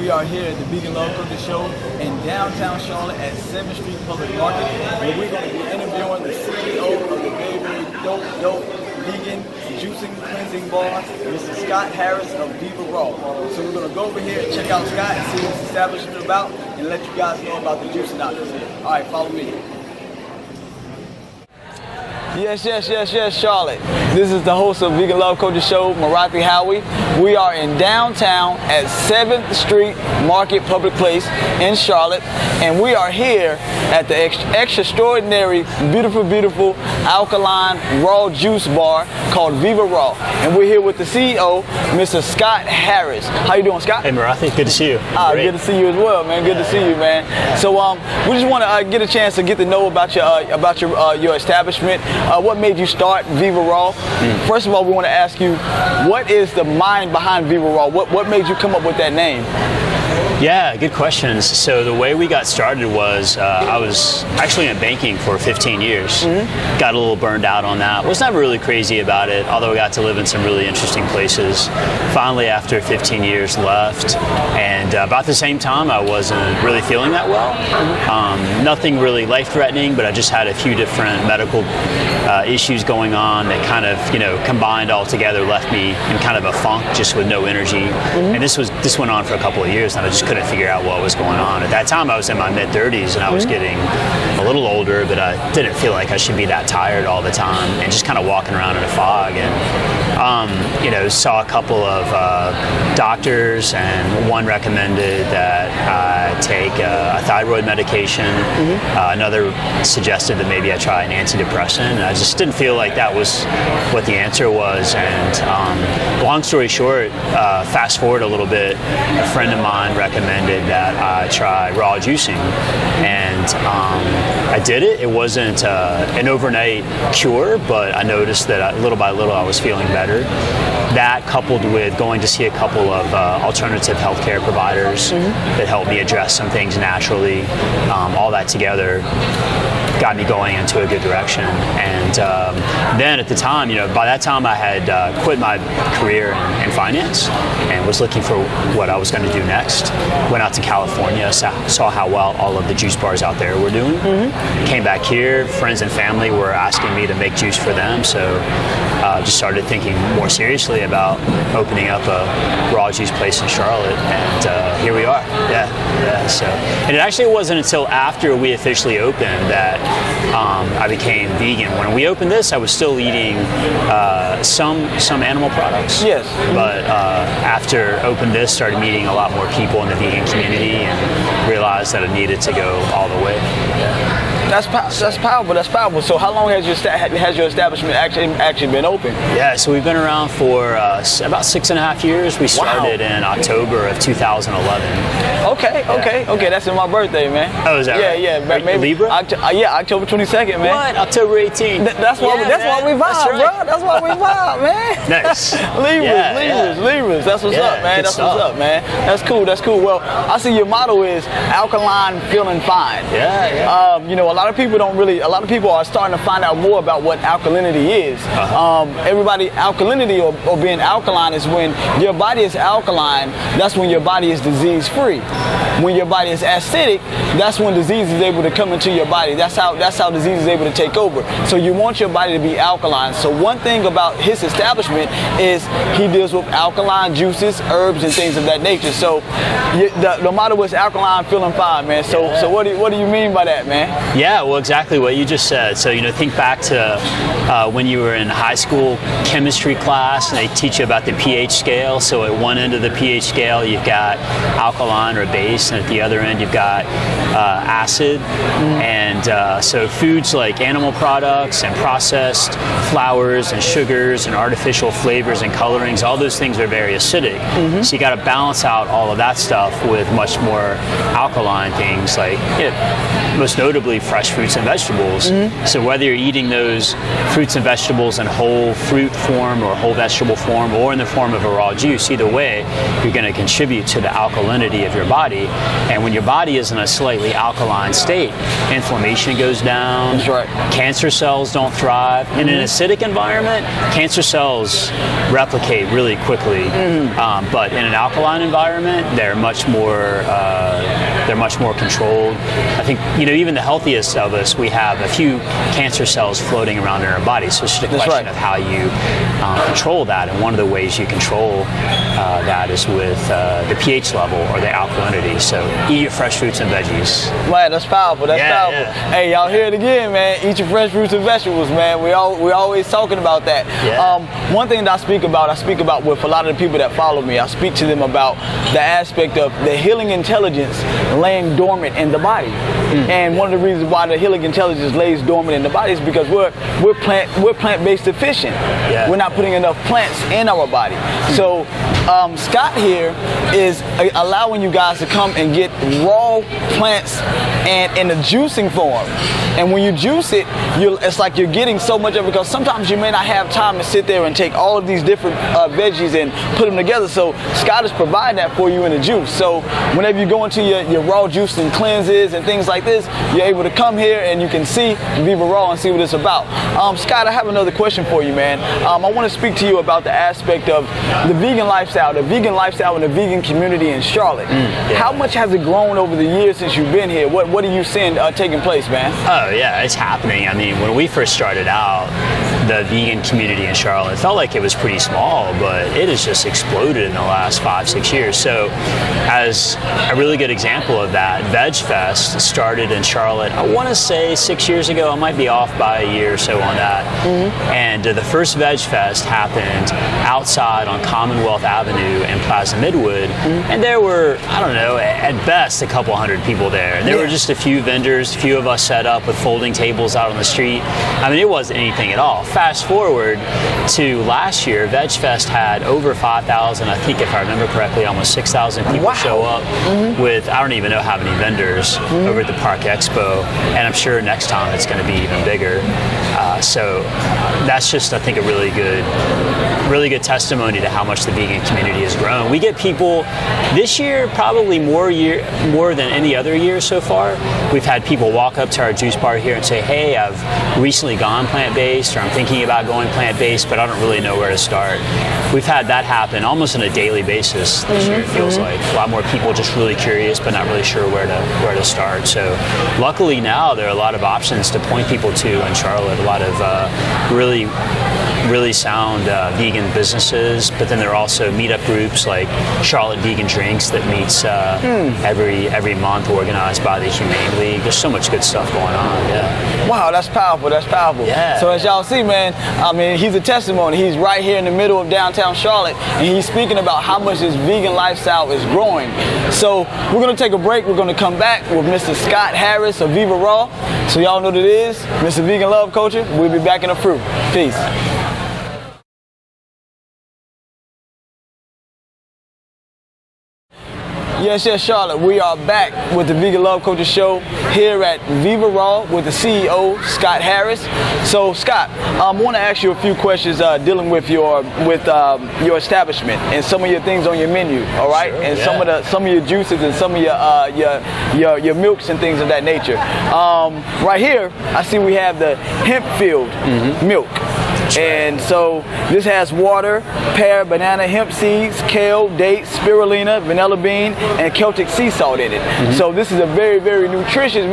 We are here at the Vegan Love Cooking Show in downtown Charlotte at 7th Street Public Market, where we're going to be interviewing the CEO of the very, very dope vegan juicing cleansing bar, Mr. Scott Harris of Viva Raw. So we're going to go over here and check out Scott and see what this establishment is about and let you guys know about the juicing options here. All right, follow me. Yes, Charlotte. This is the host of Vegan Love Coaching Show, Marathi Howie. We are in downtown at 7th Street Market Public Place in Charlotte, and we are here at the extraordinary, beautiful alkaline raw juice bar called Viva Raw. And we're here with the CEO, Mr. Scott Harris. How you doing, Scott? Hey, Marathi. Good to see you. Good to see you as well, man. Good to see you, man. So we just want to get a chance to get to know about your establishment. What made you start Viva Raw? First of all, we want to ask you, what is the mind behind Viva Raw? What made you come up with that name? Yeah, good questions. So the way we got started was I was actually in banking for 15 years. Got a little burned out on that. Was never really crazy about it, although I got to live in some really interesting places. Finally, after 15 years, left. And about the same time, I wasn't really feeling that well. Nothing really life-threatening, but I just had a few different medical issues going on that kind of, combined all together, left me in kind of a funk, just with no energy. And this went on for a couple of years, and I just couldn't figure out what was going on. At that time, I was in my mid-30s, and I was getting a little older, but I didn't feel like I should be that tired all the time, and just kind of walking around in a fog. And saw a couple of doctors, and one recommended that I take a thyroid medication. Another suggested that maybe I try an antidepressant. And I just didn't feel like that was what the answer was. And long story short, fast forward a little bit, a friend of mine recommended that I try raw juicing, and I did it. It wasn't an overnight cure, but I noticed that little by little I was feeling better. That, coupled with going to see a couple of alternative healthcare providers that helped me address some things naturally, all that together got me going into a good direction. And then at the time, by that time I had quit my career in finance and was looking for what I was going to do next. Went out to California, saw how well all of the juice bars out there were doing. Came back here, friends and family were asking me to make juice for them, so just started thinking more seriously about opening up a raw juice place in Charlotte, and here we are. So, and it actually wasn't until after we officially opened that I became vegan. When we opened this, I was still eating some animal products. Yes. But after opened this, started meeting a lot more people in the vegan community, and realized that I needed to go all the way. That's powerful. That's powerful. So how long has your establishment actually been open? Yeah, so we've been around for about 6.5 years. We started in October of 2011. Okay. That's in my birthday, man. Oh, is that right? Yeah. Maybe Libra? October 22nd, man. What? October 18th. That's why we vibe, bro. That's why we vibe, man. Nice. Libras. That's what's up, man. That's what's up, man. That's cool. Well, I see your motto is alkaline, feeling fine. Yeah. A lot of people are starting to find out more about what alkalinity is. Alkalinity or being alkaline is when your body is alkaline, that's when your body is disease free. When your body is acidic, that's when disease is able to come into your body. That's how disease is able to take over. So you want your body to be alkaline. So one thing about his establishment is he deals with alkaline juices, herbs, and things of that nature. So the motto is alkaline, feeling fine, man. So what do you mean by that, man? Yeah, well, exactly what you just said. So, think back to when you were in high school chemistry class, and they teach you about the pH scale. So at one end of the pH scale, you've got alkaline or base, and at the other end, you've got acid. And so foods like animal products and processed flours and sugars and artificial flavors and colorings, all those things are very acidic. So you got to balance out all of that stuff with much more alkaline things, like most notably fresh fruits and vegetables. So whether you're eating those fruits and vegetables in whole fruit form or whole vegetable form or in the form of a raw juice, either way, you're going to contribute to the alkalinity of your body. And when your body is in a slightly alkaline state, inflammation goes down. That's right. Cancer cells don't thrive. In an acidic environment, cancer cells replicate really quickly. But in an alkaline environment, they're much more controlled. I think, even the healthiest of us, we have a few cancer cells floating around in our body. So it's just a question of how you control that. And one of the ways you control that is with the pH level or the alkalinity. So eat your fresh fruits and veggies. Man, that's powerful. That's powerful. Yeah. Hey, y'all hear it again, man. Eat your fresh fruits and vegetables, man. We always talking about that. Yeah. One thing that I speak about with a lot of the people that follow me, I speak to them about the aspect of the healing intelligence laying dormant in the body. And one of the reasons why the healing intelligence lays dormant in the body is because we're plant-based deficient. Yeah. We're not putting enough plants in our body. So Scott here is allowing you guys to come and get raw plants and in a juicing form. And when you juice it, it's like you're getting so much of it, because sometimes you may not have time to sit there and take all of these different veggies and put them together. So Scott is providing that for you in the juice. So whenever you go into your raw juicing cleanses and things like this, you're able to come here and you can see Viva Raw and see what it's about. Scott, I have another question for you, man. I want to speak to you about the aspect of the vegan lifestyle and the vegan community in Charlotte. How much has it grown over the years since you've been here? What are you seeing taking place, man? Oh yeah, it's happening. I mean, when we first started out, the vegan community in Charlotte felt like it was pretty small, but it has just exploded in the last 5-6 years. So as a really good example of that, Veg Fest started in Charlotte, I want to say 6 years ago. I might be off by a year or so on that. And the first Veg Fest happened outside on Commonwealth Avenue in Plaza Midwood. And there were, I don't know, at best a couple hundred people there. There were just a few vendors, a few of us set up with folding tables out on the street. I mean, it wasn't anything at all. Fast forward to last year, Veg Fest had over 5,000, I think if I remember correctly, almost 6,000 people show up with, I don't even know how many vendors over at the Park Expo. And I'm sure next time it's going to be even bigger. So that's just, I think, a really good testimony to how much the vegan community has grown. We get people this year, probably more than any other year so far. We've had people walk up to our juice bar here and say, hey, I've recently gone plant-based, or I'm thinking about going plant-based, but I don't really know where to start. We've had that happen almost on a daily basis this year, it feels like. A lot more people just really curious, but not really sure where to start. So luckily now there are a lot of options to point people to in Charlotte, a lot of really sound vegan businesses, but then there are also meetup groups like Charlotte Vegan Drinks that meets every month, organized by the Humane League. There's so much good stuff going on. Yeah. Wow, that's powerful. That's powerful. Yeah. So as y'all see, man, I mean, he's a testimony. He's right here in the middle of downtown Charlotte, and he's speaking about how much this vegan lifestyle is growing. So we're gonna take a break. We're gonna come back with Mr. Scott Harris of Viva Raw. So y'all know what it is, Mr. Vegan Love Culture. We'll be back in a few. Peace. Yes, Charlotte. We are back with the Vegan Love Culture Show here at Viva Raw with the CEO, Scott Harris. So, Scott, I want to ask you a few questions dealing with your establishment and some of your things on your menu. All right, sure, and yeah. some of your juices and some of your milks and things of that nature. Right here, I see we have the hemp field milk. And so this has water, pear, banana, hemp seeds, kale, dates, spirulina, vanilla bean, and Celtic sea salt in it. So this is a very, very nutritious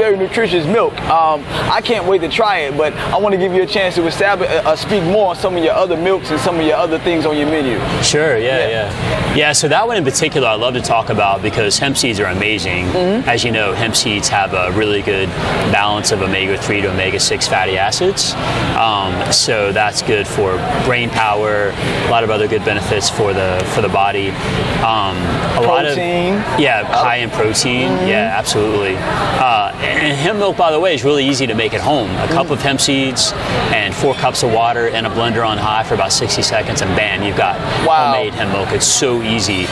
milk. I can't wait to try it, but I want to give you a chance to speak more on some of your other milks and some of your other things on your menu. Sure, yeah. So that one in particular I love to talk about because hemp seeds are amazing. As you know, hemp seeds have a really good balance of omega-3 to omega-6 fatty acids. So that's good for brain power, a lot of other good benefits for the body. A lot of high in protein. Yeah, absolutely. And hemp milk, by the way, is really easy to make at home. A cup of hemp seeds and 4 cups of water in a blender on high for about 60 seconds, and bam, you've got homemade hemp milk. It's so easy.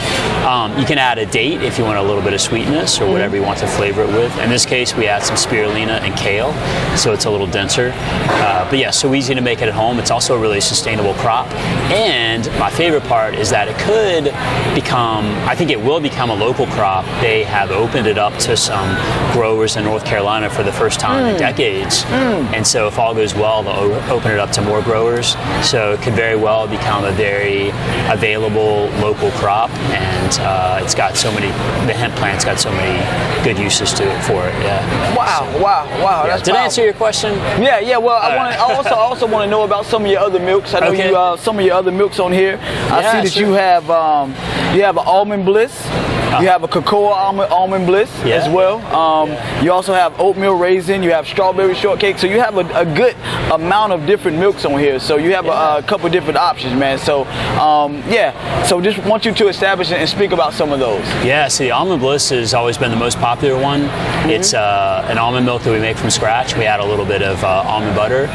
You can add a date if you want a little bit of sweetness or whatever you want to flavor it with. In this case, we add some spirulina and kale, so it's a little denser. But yeah, so easy to make it at home. It's also a really sustainable crop. And my favorite part is that it could become, I think it will become a local crop. They have opened it up to some growers in North Carolina for the first time in decades. And so if all goes well, they'll open it up to more growers. So it could very well become a very available local crop. And it's got so many, the hemp plant's got so many good uses to it for it. Yeah. Wow. Yeah. Did I answer your question? Yeah. Well, I also want to know about some of your other milks. I know you some of your other milks on here. I see that you have an almond bliss. You have a cocoa almond bliss as well. You also have oatmeal raisin. You have strawberry shortcake. So you have a good amount of different milks on here. So you have a couple different options, man. So So just want you to establish and speak about some of those. Yeah. So the almond bliss has always been the most popular one. It's an almond milk that we make from scratch. We add a little bit of almond butter,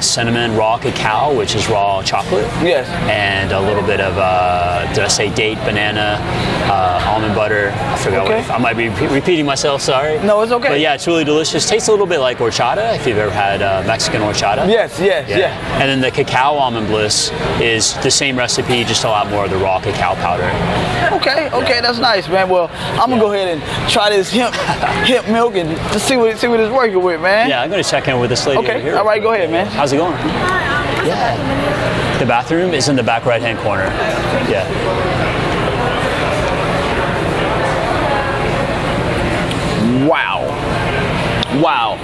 cinnamon, raw cacao, which is raw chocolate. Yes. And a little bit of did I say date, banana, almond butter? I forgot what I might be repeating myself. Sorry. No, it's okay. But yeah, it's really delicious. Tastes a little bit like horchata. If you've ever had Mexican horchata. Yes. And then the cacao almond bliss is the same recipe, just a lot more of the raw cacao powder. Okay, that's nice, man. Well, I'm gonna go ahead and try this hemp milk and to see what it's working with, man. Yeah, I'm gonna check in with this lady over here. All right, go ahead, man. How's it going? Yeah. The bathroom is in the back right-hand corner. Yeah. Wow.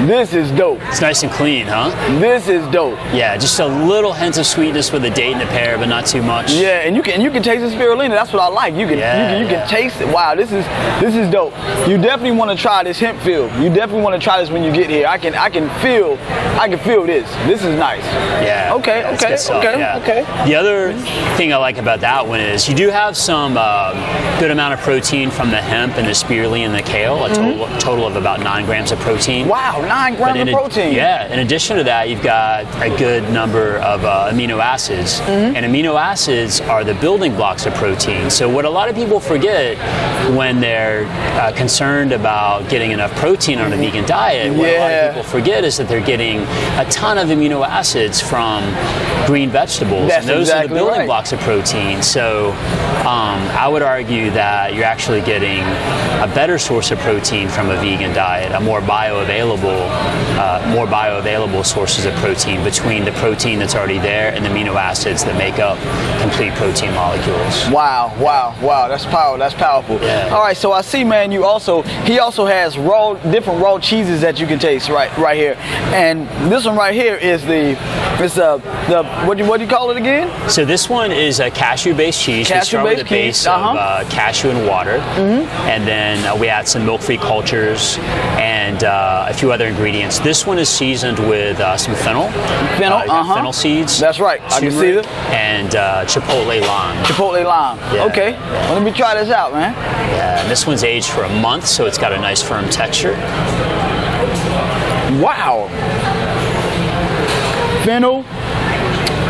This is dope. It's nice and clean, huh? This is dope. Yeah, just a little hint of sweetness with the date and the pear, but not too much. Yeah, and you can taste the spirulina. That's what I like. You can taste it. Wow, this is dope. You definitely want to try this hemp field. You definitely want to try this when you get here. I can feel this. This is nice. Yeah. Okay. The other thing I like about that one is you do have some good amount of protein from the hemp and the spirulina and the kale. A total of about 9 grams of protein. Wow, 9 grams of protein. Yeah. In addition to that, you've got a good number of amino acids, and amino acids are the building blocks of protein. So what a lot of people forget when they're concerned about getting enough protein on a vegan diet, what a lot of people forget is that they're getting a ton of amino acids from green vegetables. That's and those are the exactly building right. blocks of protein. So I would argue that you're actually getting a better source of protein from a vegan diet, a more bioavailable sources of protein between the protein that's already there and the amino acids that make up complete protein molecules. Wow. That's powerful. Yeah. All right, so I see, man, he also has different raw cheeses that you can taste right here. And this one right here is what do you call it again? So this one is a cashew-based cheese. We start with a base of cashew and water, and then we add some milk-free cultures and a few other ingredients. This one is seasoned with some fennel. Fennel seeds. That's right. I can see them. And chipotle lime. Yeah. Okay. Well, let me try this out, man. Yeah. And this one's aged for a month, so it's got a nice firm texture. Wow. Fennel,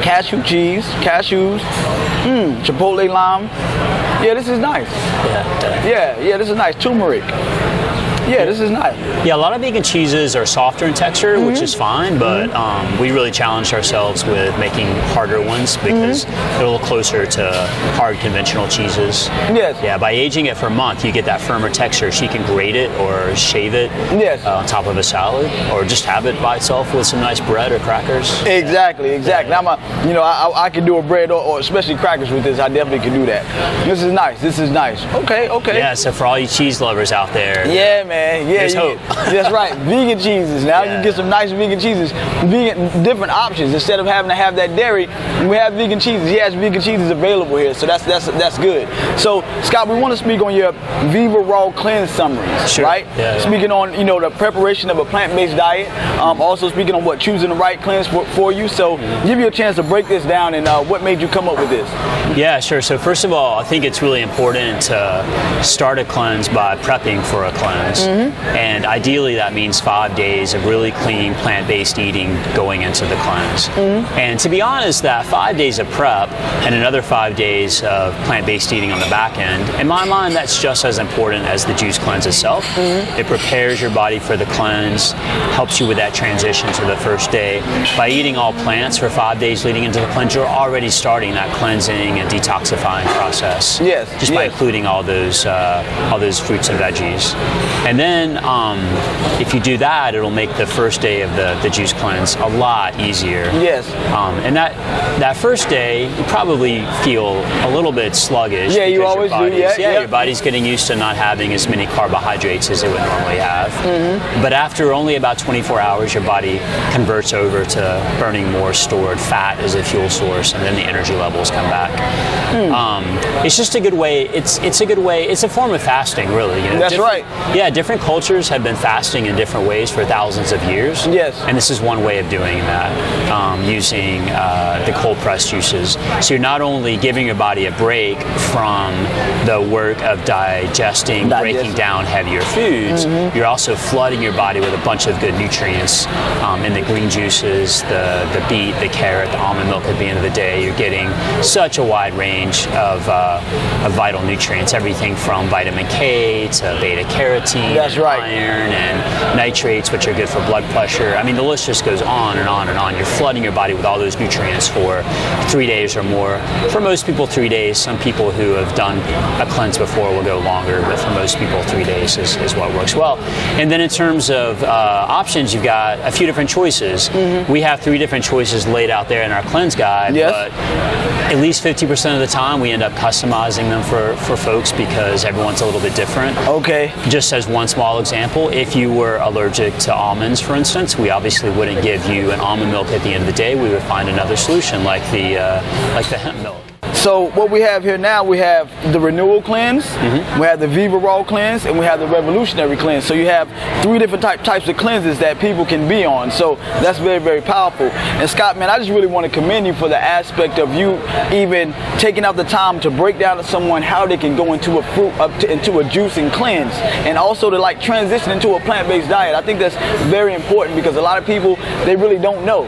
cashew cheese, cashews, chipotle lime. Yeah, this is nice. Yeah, this is nice. Turmeric. Yeah, this is nice. Yeah, a lot of vegan cheeses are softer in texture, which is fine, but we really challenged ourselves with making harder ones because they're a little closer to hard conventional cheeses. Yes. Yeah, by aging it for a month, you get that firmer texture. So you can grate it or shave it on top of a salad, or just have it by itself with some nice bread or crackers. Exactly. I can do a bread or especially crackers with this. I definitely can do that. This is nice. Okay. Yeah, so for all you cheese lovers out there. Yeah, man. man. Yeah, there's hope. That's right. Vegan cheeses. Now you can get some nice vegan cheeses, different options. Instead of having to have that dairy, we have vegan cheeses. He has vegan cheeses available here, so that's good. So Scott, we want to speak on your Viva Raw cleanse summaries, right? Yeah. Speaking on the preparation of a plant-based diet. Also speaking on what choosing the right cleanse for you. So give you a chance to break this down and what made you come up with this. Yeah, sure. So first of all, I think it's really important to start a cleanse by prepping for a cleanse. And ideally that means 5 days of really clean plant-based eating going into the cleanse. And to be honest, that 5 days of prep and another 5 days of plant-based eating on the back end, in my mind, that's just as important as the juice cleanse itself. It prepares your body for the cleanse, helps you with that transition to the first day. By eating all plants for 5 days leading into the cleanse, you're already starting that cleansing and detoxifying process. Just by including all those fruits and veggies. And then if you do that, it'll make the first day of the juice cleanse a lot easier. And that first day, you probably feel a little bit sluggish. Yeah, you always do. Your body's getting used to not having as many carbohydrates as it would normally have. But after only about 24 hours, your body converts over to burning more stored fat as a fuel source, and then the energy levels come back. It's just a good way. It's a good way. It's a form of fasting, really. That's right. Yeah, different cultures have been fasting in different ways for thousands of years. And this is one way of doing that, using the cold pressed juices. So you're not only giving your body a break from the work of digesting, breaking down heavier foods, you're also flooding your body with a bunch of good nutrients in the green juices, the beet, the carrot, the almond milk. At the end of the day, you're getting such a wide range of vital nutrients, everything from vitamin K to beta carotene, iron, and nitrates, which are good for blood pressure. I mean, the list just goes on and on and on. You're flooding your body with all those nutrients for 3 days or more. For most people, 3 days. Some people who have done a cleanse before will go longer, but for most people, 3 days is what works well. And then in terms of options, you've got a few different choices. We have 3 different choices laid out there in our cleanse guide, but at least 50% of the time we end up customizing them for folks because everyone's a little bit different. Just as one small example, if you were allergic to almonds, for instance, we obviously wouldn't give you an almond milk at the end of the day. We would find another solution like the hemp milk. So what we have here now, we have the Renewal Cleanse, we have the Viva Raw Cleanse, and we have the Revolutionary Cleanse. So you have 3 different types of cleanses that people can be on. So that's very, very powerful. And Scott, man, I just really want to commend you for the aspect of you even taking out the time to break down to someone how they can go into into a juicing cleanse, and also to like transition into a plant-based diet. I think that's very important because a lot of people, they really don't know.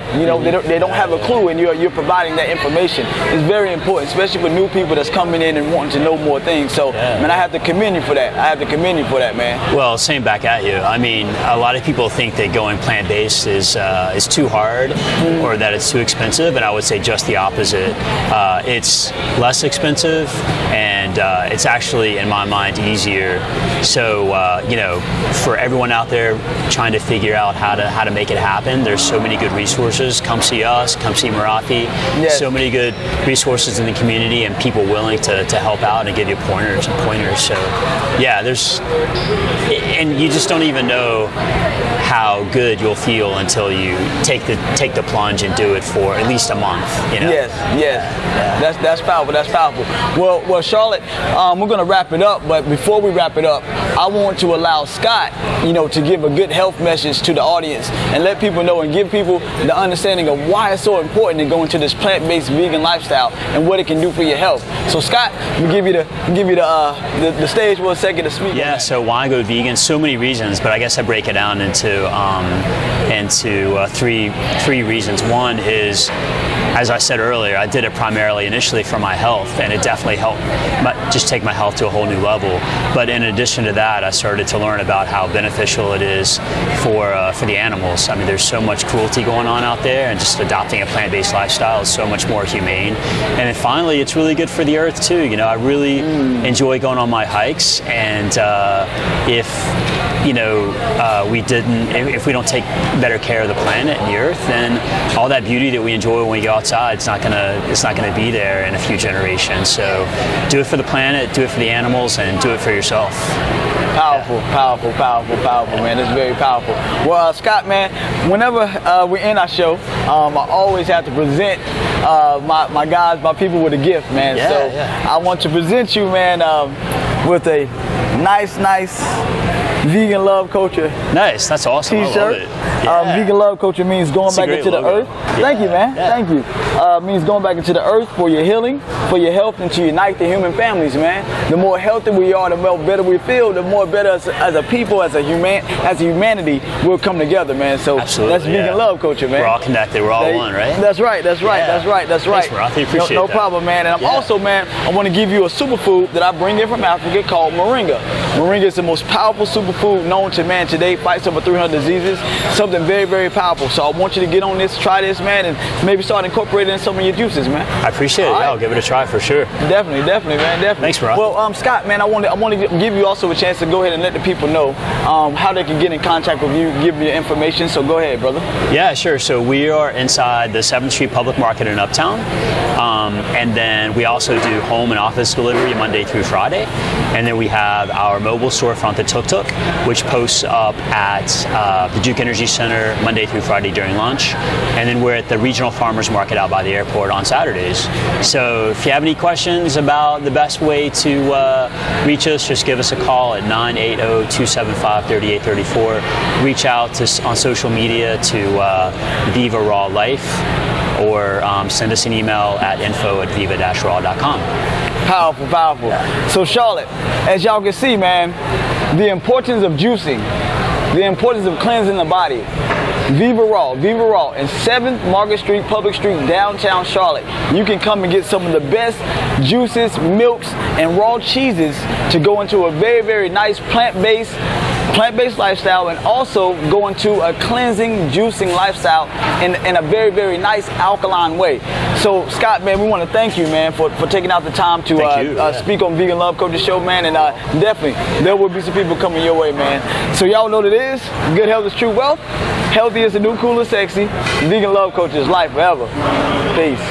They don't have a clue, and you're providing that information. It's very important, especially for new people that's coming in and wanting to know more things. So, man, I have to commend you for that. Man. Well, same back at you. I mean, a lot of people think that going plant-based is too hard or that it's too expensive, and I would say just the opposite. It's less expensive, and it's actually, in my mind, easier. So, for everyone out there trying to figure out how to make it happen, there's so many good resources. Come see us. Come see Marathi. So many good resources in the community and people willing to help out and give you pointers. So yeah, and you just don't even know how good you'll feel until you take the plunge and do it for at least a month. That's powerful. Well, Charlotte, we're gonna wrap it up, but before we wrap it up, I want to allow Scott to give a good health message to the audience and let people know and give people the understanding of why it's so important to go into this plant-based vegan lifestyle and what it can do for your health. So Scott, we give you the stage for a second to speak. Yeah. So why go vegan? So many reasons, but I guess I break it down into three reasons. One is, as I said earlier, I did it primarily initially for my health, and it definitely helped just take my health to a whole new level. But in addition to that, I started to learn about how beneficial it is for the animals. I mean, there's so much cruelty going on out there, and just adopting a plant-based lifestyle is so much more humane. And then finally, it's really good for the earth too. I really enjoy going on my hikes, and if we don't take better care of the planet and the earth, then all that beauty that we enjoy when we go outside, it's not gonna be there in a few generations. So do it for the planet, do it for the animals, and do it for yourself. Powerful, powerful, powerful, powerful, man. It's very powerful. Well, Scott, man, whenever we end our show, I always have to present my guys, my people with a gift, man. Yeah, so yeah. I want to present you, man, with a nice vegan love culture Nice, that's awesome. T-shirt. I love it. Yeah. Vegan love culture means going back great into the logo. earth. Thank you, man. Yeah. Thank you. Means going back into the earth for your healing, for your health, and to unite the human families, man. The more healthy we are, the more better we feel. The more better as a people, as a humanity, we'll come together, man. So Absolutely, that's vegan love culture, man. We're all connected. We're all one, right? That's right. That's right. Yeah. That's right. That's right. Thanks, Rothy. Appreciate no that. problem, man. And I'm Yeah. also, man, I want to give you a superfood that I bring in from Africa called moringa. Moringa is the most powerful superfood known to man today. Fights over 300 diseases. Something very, very powerful. So I want you to get on this, try this, man, and maybe start incorporating in some of your juices, man. I appreciate it. All Yeah, right. I'll give it a try for sure. Definitely, man, definitely. Thanks, Rothy. Well, Scott, man, I want to give you also a chance to go ahead and let the people know how they can get in contact with you, give you your information. So go ahead, brother. Yeah, sure. So we are inside the 7th Street Public Market in Uptown. And then we also do home and office delivery Monday through Friday. And then we have our mobile storefront, the Tuk Tuk, which posts up at the Duke Energy Center Monday through Friday during lunch. And then we're at the Regional Farmers Market out by the airport on Saturdays. So if you have any questions about the best way to reach us, just give us a call at 980-275-3834. Reach out to us on social media to Viva Raw Life, or send us an email at info@viva-raw.com. Powerful, powerful. So Charlotte, as y'all can see, man, the importance of juicing, the importance of cleansing the body. Viva Raw in 7th Market Street, Public Street, downtown Charlotte. You can come and get some of the best juices, milks, and raw cheeses to go into a very, very nice plant-based lifestyle, and also go into a cleansing, juicing lifestyle in a very, very nice alkaline way. So Scott, man, we want to thank you, man, for taking out the time to speak on Vegan Love Culture Show, man, and definitely there will be some people coming your way, man. So y'all know what it is. Good health is true wealth. Healthy is the new cool and sexy. Vegan Love Culture is life forever. Peace.